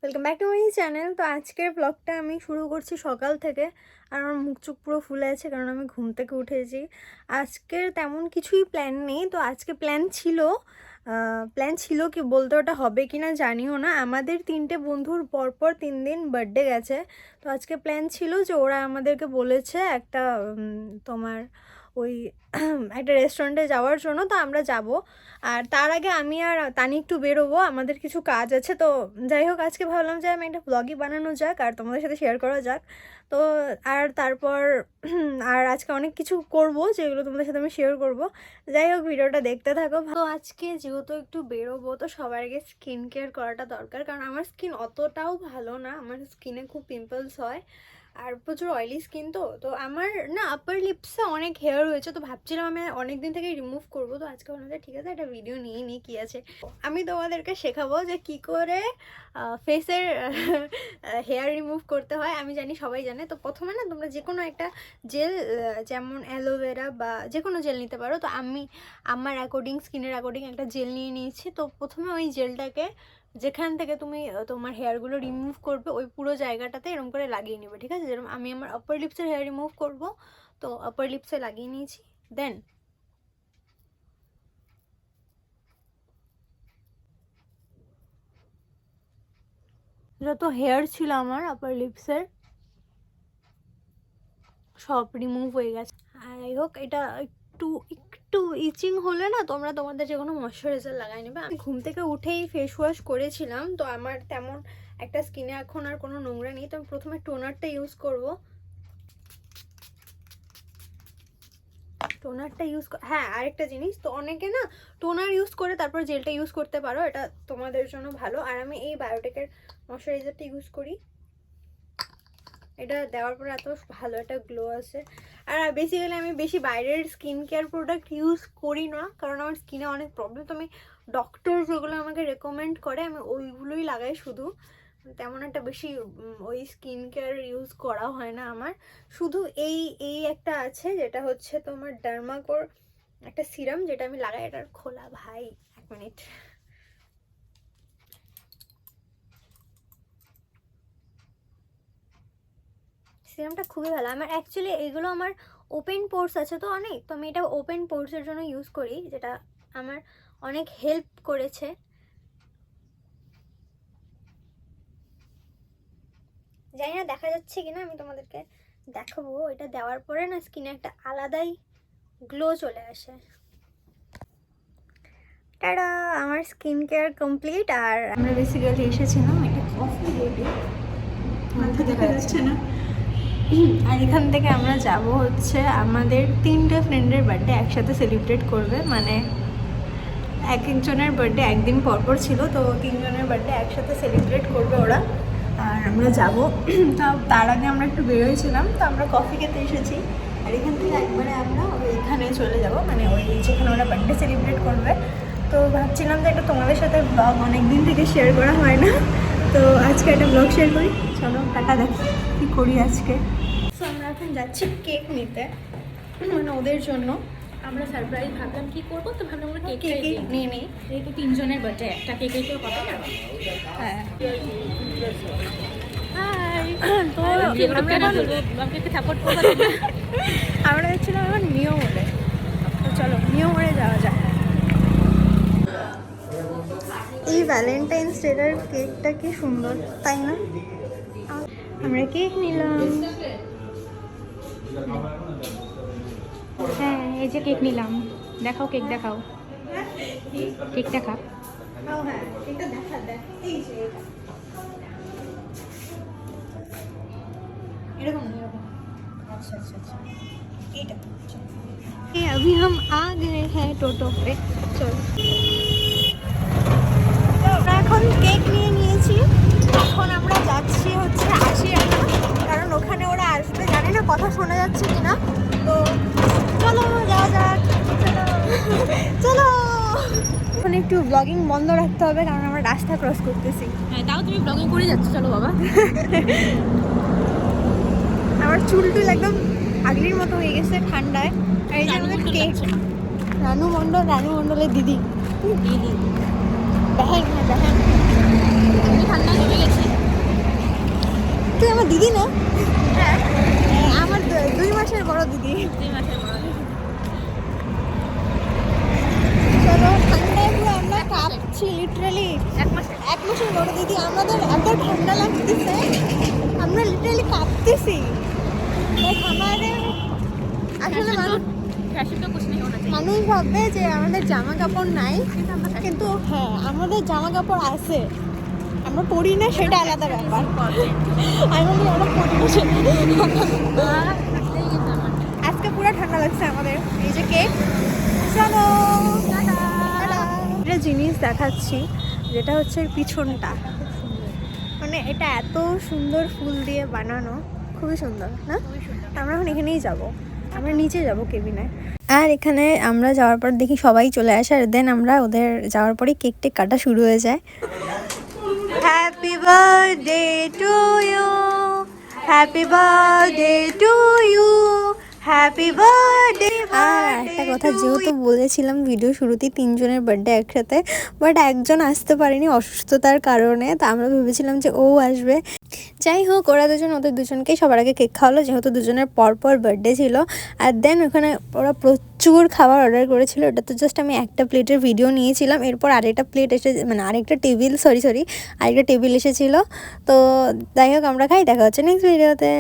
Welcome back to my channel. তো আজকের ব্লগটা আমি শুরু করছি সকাল থেকে। আর আমার মুখ চোখ পুরো ফুলে আছে কারণ আমি ঘুম থেকে উঠেছি। আজকের তেমন কিছুই প্ল্যান নেই। তো আজকে প্ল্যান ছিল কি বলতে, ওটা হবে কি না জানিও না। আমাদের 3টে বন্ধুর পরপর 3 দিন বার্থডে গেছে। তো আজকে প্ল্যান ছিল যে ওরা আমাদেরকে বলেছে একটা তোমার ওই একটা রেস্টুরেন্টে যাওয়ার জন্য। তো আমরা যাব। আর তার আগে আমি আর তানি একটু বেরোবো, আমাদের কিছু কাজ আছে। তো যাই হোক, আজকে ভাবলাম যে আমি একটা ব্লগই বানানো যাক আর তোমাদের সাথে শেয়ার করা যাক। তো আর তারপর আর আজকে অনেক কিছু করব যেগুলো তোমাদের সাথে আমি শেয়ার করব। যাই হোক, ভিডিওটা দেখতে থাকো। তো আজকে যেহেতু একটু বেরোবো, তো সবার আগে স্কিন কেয়ার করাটা দরকার, কারণ আমার স্কিন অতটাও ভালো না। আমার স্কিনে খুব পিম্পলস হয় আর প্রচুর অয়েলি স্কিন। তো আমার না আপার লিপসে অনেক হেয়ার হয়েছে। তো ভাবছিলাম আমি অনেক দিন থেকে রিমুভ করবো। তো আজকে বললাম যে ঠিক আছে, একটা ভিডিও নিয়ে নিই কী আছে। আমি তোমাদেরকে শেখাবো যে কি করে ফেসের হেয়ার রিমুভ করতে হয়। আমি জানি সবাই জানে। তো প্রথমে না তোমরা যে কোনো একটা জেল, যেমন অ্যালোভেরা বা যে কোনো জেল নিতে পারো। তো আমি আমার স্কিনের অ্যাকর্ডিং একটা জেল নিয়ে নিয়েছি। তো প্রথমে ওই জেলটাকে যেখান থেকে তুমি তোমার হেয়ারগুলো রিমুভ করবে ওই পুরো জায়গাটাতে এরকম করে লাগিয়ে নেবে, ঠিক আছে? যেরকম আমি আমার আপার লিপসের হেয়ার রিমুভ করব, তো আপার লিপসে লাগিয়ে নিয়েছি। দেন যত হেয়ার ছিল আমার আপার লিপসের সব রিমুভ হয়ে গেছে। আর যাই হোক, এটা একটু একটু ইচিং হলে না তোমরা তোমাদের যে কোনো ময়শ্চারাইজার লাগাই নেবে। আমি ঘুম থেকে উঠেই ফেস ওয়াশ করেছিলাম। তো আমার তেমন একটা স্কিনে এখন আর কোনো নোংরা নেই। তো আমি প্রথমে টোনারটা ইউজ করব। হ্যাঁ, আরেকটা জিনিস, তো অনেকে না টোনার ইউজ করে তারপর জেলটা ইউজ করতে পারো, এটা তোমাদের জন্য ভালো। আর আমি এই বায়োটেকের ময়শ্চারাইজারটা ইউজ করি। এটা দেওয়ার পর এত ভালো একটা গ্লো আসে। আর বেসিক্যালি আমি বেশি বাইরের স্কিন কেয়ার প্রোডাক্ট ইউজ করি না, কারণ আমার স্কিনে অনেক প্রবলেম। তো আমি ডক্টর যেগুলো আমাকে রেকমেন্ড করে আমি ওইগুলোই লাগাই শুধু। তেমন একটা বেশি ওই স্কিন কেয়ার ইউজ করা হয় না আমার। শুধু এই একটা আছে, যেটা হচ্ছে তোমার ডার্মাকোর একটা সিরাম, যেটা আমি লাগাই। এটার খোলা ভাই, 1 মিনিট। সিরামটা খুবই ভালো। আমার অ্যাকচুয়ালি এগুলো আমার ওপেন পোর্স আছে তো অনেক, তো আমি এটা ওপেন পোর্সের জন্য ইউজ করি, যেটা আমার অনেক হেল্প করেছে। জানি না দেখা যাচ্ছে কিনা, আমি তোমাদেরকে দেখাবো। এটা দেওয়ার পরে না স্কিনে একটা আলাদাই গ্লো চলে আসে। টাটা, আমার স্কিন কেয়ার কমপ্লিট। আর আমরা বেসিক্যালি এসেছিলাম একটা কফি ডেটে, দেখা যাচ্ছে না। আর এখান থেকে আমরা যাব হচ্ছে আমাদের 3টে ফ্রেন্ডের বার্থডে একসাথে সেলিব্রেট করবে। মানে এক একজনের বার্থডে একদিন পরপর ছিল, তো 3জনের বার্থডে একসাথে সেলিব্রেট করবে ওরা। আর আমরা যাব। তো তার আগে আমরা একটু বেরোয়ছিলাম, তো আমরা কফি খেতে এসেছি। আর এখান থেকে একবারে আমরা ওইখানে চলে যাব, মানে ওই যেখানে ওরা বার্থডে সেলিব্রেট করবে। তো ভাবছিলাম যে এটা তোমাদের সাথে ব্লগ অনেক দিন থেকে শেয়ার করা হয় না, তো আজকে একটা ব্লগ শেয়ার করি। চলো টাটা, দেখি কী করি আজকে। তো আমরা এখন যাচ্ছি কেক নিতে, মানে ওদের জন্য। আমরা সারপ্রাইজ ভাবলাম কি করবো, তো ভাবলাম আমরা কেক কেকই নিয়ে নিই। যেহেতু 3জনের বার্থডে, একটা কেকেই তো হবে না। হ্যাঁ, তো আমাকে সাপোর্ট করবো। আমরা যাচ্ছিলাম এখন নিউ মোড়ে। তো চলো নিউ মোড়ে যাওয়া যাক। এই ভ্যালেন্টাইন্স ডেটার কেকটা কি সুন্দর, তাই না? আমরা কেক নিলাম। হ্যাঁ, এই যে কেক নিলাম। দেখাও, কেক দেখাও, কেক দেখা। হ্যাঁ, এটা দেখা দেখ, এই যে এরকম এরকম। अच्छा अच्छा अच्छा, এটা अभी हम आ गए हैं टोटो पे। চলো, আমরা এখন কেক নিয়ে নিয়েছি। এখন আমরা যাচ্ছি হচ্ছে 80 আনা, কারণ ওখানে ওরা আসবে। জানি না কথা শোনা যাচ্ছে কিনা। তো চলো যাওয়া যাক। চলো চলো। এখন একটু ব্লগিং বন্ধ রাখতে হবে, কারণ আমরা রাস্তা ক্রস করতেছি। হ্যাঁ, তাও তুমি ব্লগিং করে যাচ্ছ। চলো বাবা। আমার চুল টুল একদম আগলির মতো হয়ে গেছে ঠান্ডায়। আর এই যে আমাদের কেক, রানু মণ্ডলের দিদি। দিদি দেখেন আমি ঠান্ডা জমে গেছি। দিদি না? আমার 2 মাসের বড় দিদি। চলো, ঠান্ডায় পুরো আমরা কাঁপছি লিটারালি। 1 মাসের বড় দিদি, আমাদের এত ঠান্ডা লাগতেছে, আমরা লিটারালি কাঁপতেছি। আসলে মানুষ ভাববে যে আমাদের জামা কাপড় নাই, কিন্তু হ্যাঁ আমাদের জামা কাপড় আছে, আমরা পরি না সেটা আলাদা ব্যাপার। আমি বলি আমরা পরি না সেটা। আজকে পুরো ঠান্ডা লাগছে আমাদের। এই যে কেক, চলো একটা জিনিস দেখাচ্ছি, যেটা হচ্ছে এর পিছনটা। মানে এটা এত সুন্দর ফুল দিয়ে বানানো, খুবই সুন্দর না? আমরা এখন এখানেই যাব, আমরা নিচে যাব কেবিনে। আর এখানে আমরা যাওয়ার পর দেখি সবাই চলে আসে, আর দেন আমরা ওদের যাওয়ার পরে কেক টেক কাটা শুরু হয়ে যায়। Happy birthday to you, happy birthday to you, happy birthday. আর একটা কথা, যেহেতু বলেছিলাম ভিডিও শুরুতেই 3 জনের বার্থডে একসাথে, বাট একজন আসতে পারেনি অসুস্থতার কারণে, তা আমরা ভেবেছিলাম যে ও আসবে। যাই হোক, ওরা দুজন ওদের দুজনকেই সবার আগে কেক খাওয়ালো, যেহেতু দুজনের পরপর বার্থডে ছিল। আর দেন ওখানে ওরা প্রচুর খাবার অর্ডার করেছিল। ওটা তো জাস্ট আমি একটা প্লেটের ভিডিও নিয়েছিলাম, এরপর আরেকটা প্লেট এসে, মানে আরেকটা টেবিল আরেকটা টেবিল এসেছিলো। তো যাই হোক, আমরা খাই, দেখা হচ্ছে নেক্সট ভিডিওতে।